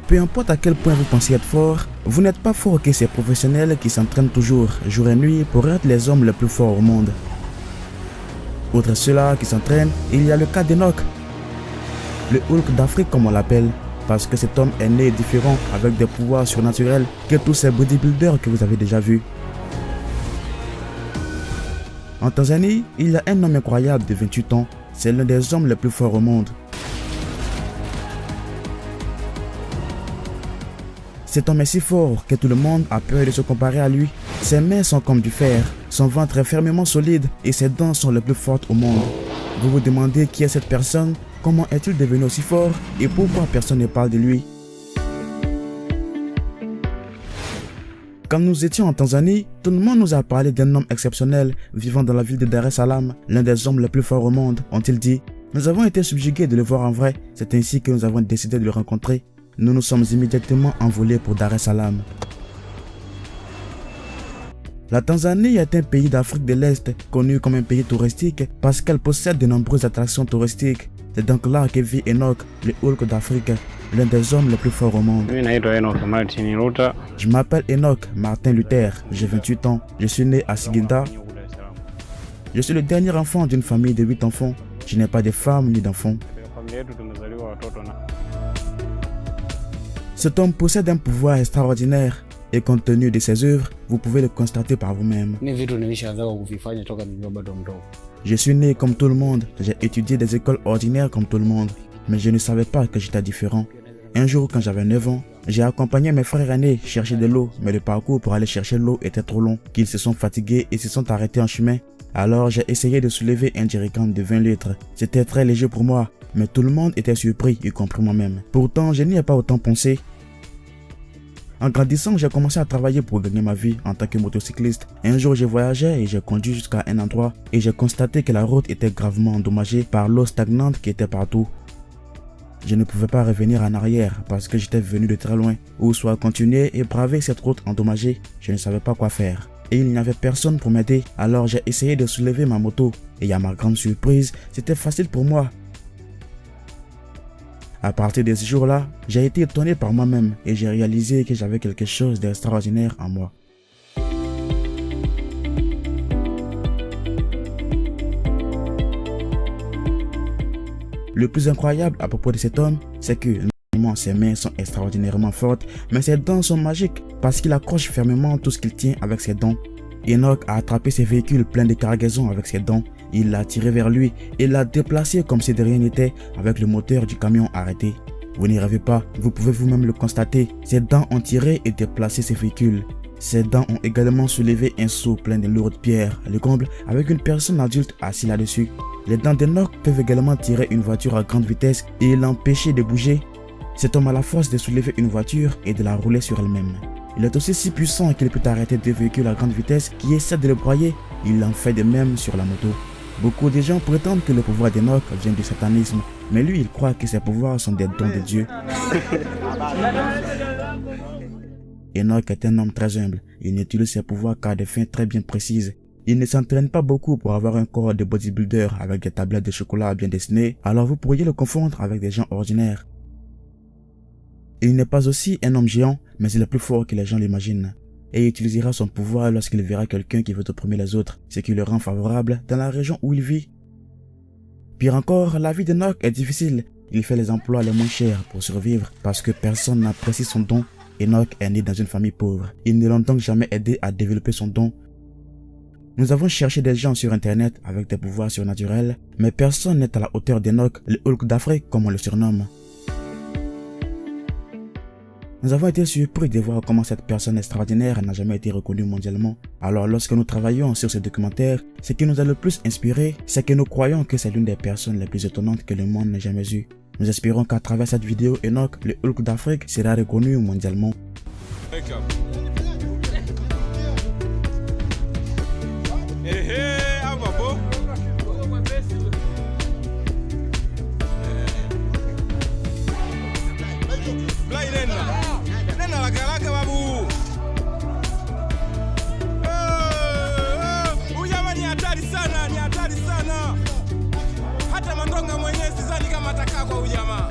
Peu importe à quel point vous pensez être fort, vous n'êtes pas fort que ces professionnels qui s'entraînent toujours, jour et nuit, pour être les hommes les plus forts au monde. Outre ceux-là qui s'entraînent, il y a le cas d'Enoch, le Hulk d'Afrique comme on l'appelle, parce que cet homme est né différent avec des pouvoirs surnaturels que tous ces bodybuilders que vous avez déjà vus. En Tanzanie, il y a un homme incroyable de 28 ans, c'est l'un des hommes les plus forts au monde. Cet homme est si fort que tout le monde a peur de se comparer à lui. Ses mains sont comme du fer, son ventre est fermement solide et ses dents sont les plus fortes au monde. Vous vous demandez qui est cette personne, comment est-il devenu aussi fort et pourquoi personne ne parle de lui? Quand nous étions en Tanzanie, tout le monde nous a parlé d'un homme exceptionnel vivant dans la ville de Dar es Salaam, l'un des hommes les plus forts au monde, ont-ils dit. Nous avons été subjugués de le voir en vrai, c'est ainsi que nous avons décidé de le rencontrer. Nous nous sommes immédiatement envolés pour Dar es Salaam. La Tanzanie est un pays d'Afrique de l'Est, connu comme un pays touristique parce qu'elle possède de nombreuses attractions touristiques. C'est donc là que vit Enoch, le Hulk d'Afrique, l'un des hommes les plus forts au monde. Je m'appelle Enoch Martin Luther, j'ai 28 ans, je suis né à Sigida. Je suis le dernier enfant d'une famille de 8 enfants. Je n'ai pas de femme ni d'enfants. Cet homme possède un pouvoir extraordinaire et compte tenu de ses œuvres, vous pouvez le constater par vous-même. Je suis né comme tout le monde, j'ai étudié des écoles ordinaires comme tout le monde, mais je ne savais pas que j'étais différent. Un jour, quand j'avais 9 ans, j'ai accompagné mes frères aînés chercher de l'eau, mais le parcours pour aller chercher l'eau était trop long, qu'ils se sont fatigués et se sont arrêtés en chemin. Alors j'ai essayé de soulever un jerrycan de 20 litres. C'était très léger pour moi, mais tout le monde était surpris, y compris moi-même. Pourtant, je n'y ai pas autant pensé. En grandissant, j'ai commencé à travailler pour gagner ma vie en tant que motocycliste. Un jour, je voyageais et j'ai conduit jusqu'à un endroit et j'ai constaté que la route était gravement endommagée par l'eau stagnante qui était partout. Je ne pouvais pas revenir en arrière parce que j'étais venu de très loin, ou soit continuer et braver cette route endommagée. Je ne savais pas quoi faire. Et il n'y avait personne pour m'aider, alors j'ai essayé de soulever ma moto. Et à ma grande surprise, c'était facile pour moi. À partir de ce jour-là, j'ai été étonné par moi-même et j'ai réalisé que j'avais quelque chose d'extraordinaire en moi. Le plus incroyable à propos de cet homme, c'est que non seulement ses mains sont extraordinairement fortes, mais ses dents sont magiques parce qu'il accroche fermement tout ce qu'il tient avec ses dents. Enoch a attrapé ses véhicules pleins de cargaisons avec ses dents. Il l'a tiré vers lui et l'a déplacé comme si de rien n'était avec le moteur du camion arrêté. Vous n'y rêvez pas, vous pouvez vous-même le constater. Ses dents ont tiré et déplacé ses véhicules. Ses dents ont également soulevé un seau plein de lourdes pierres, le comble avec une personne adulte assise là-dessus. Les dents d'Enoch peuvent également tirer une voiture à grande vitesse et l'empêcher de bouger. Cet homme a la force de soulever une voiture et de la rouler sur elle-même. Il est aussi si puissant qu'il peut arrêter deux véhicules à grande vitesse qui essaient de le broyer. Il en fait de même sur la moto. Beaucoup de gens prétendent que le pouvoir d'Enoch vient du satanisme, mais lui il croit que ses pouvoirs sont des dons de Dieu. Enoch est un homme très humble, il n'utilise ses pouvoirs qu'à des fins très bien précises. Il ne s'entraîne pas beaucoup pour avoir un corps de bodybuilder avec des tablettes de chocolat bien dessinées, alors vous pourriez le confondre avec des gens ordinaires. Il n'est pas aussi un homme géant, mais il est plus fort que les gens l'imaginent. Et il utilisera son pouvoir lorsqu'il verra quelqu'un qui veut opprimer les autres, ce qui le rend favorable dans la région où il vit. Pire encore, la vie d'Enoch est difficile. Il fait les emplois les moins chers pour survivre parce que personne n'apprécie son don. Enoch est né dans une famille pauvre. Ils ne l'ont donc jamais aidé à développer son don. Nous avons cherché des gens sur internet avec des pouvoirs surnaturels, mais personne n'est à la hauteur d'Enoch, le Hulk d'Afrique comme on le surnomme. Nous avons été surpris de voir comment cette personne extraordinaire n'a jamais été reconnue mondialement. Alors lorsque nous travaillons sur ce documentaire, ce qui nous a le plus inspiré, c'est que nous croyons que c'est l'une des personnes les plus étonnantes que le monde n'ait jamais eues. Nous espérons qu'à travers cette vidéo, Enoch, le Hulk d'Afrique, sera reconnu mondialement. Hata Mandonga mwenyewe sidhani kama atakaa kwa ujamaa.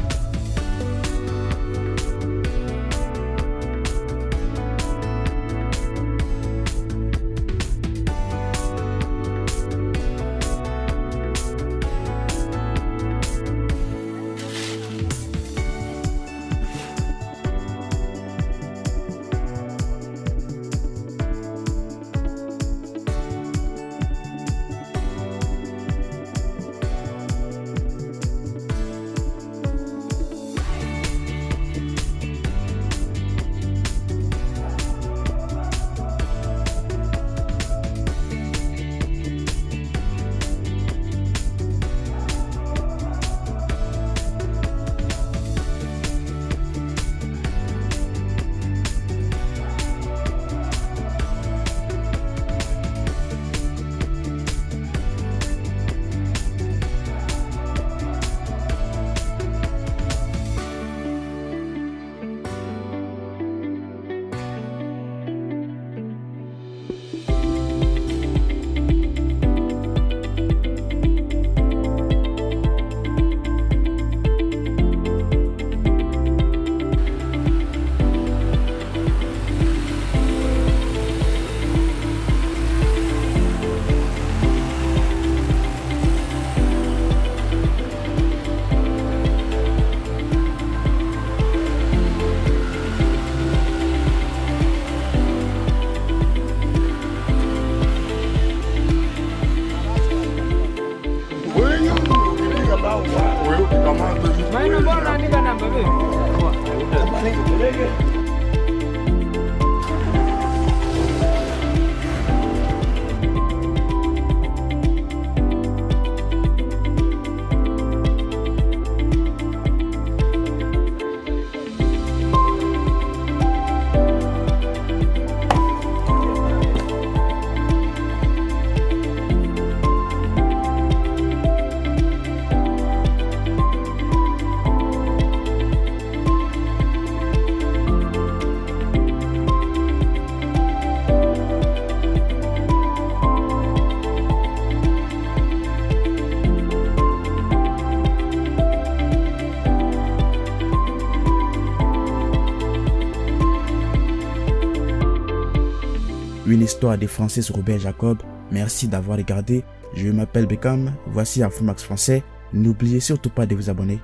Une histoire des Français sur Robert Jacob. Merci d'avoir regardé. Je m'appelle Beckham. Voici Infomax Français. N'oubliez surtout pas de vous abonner.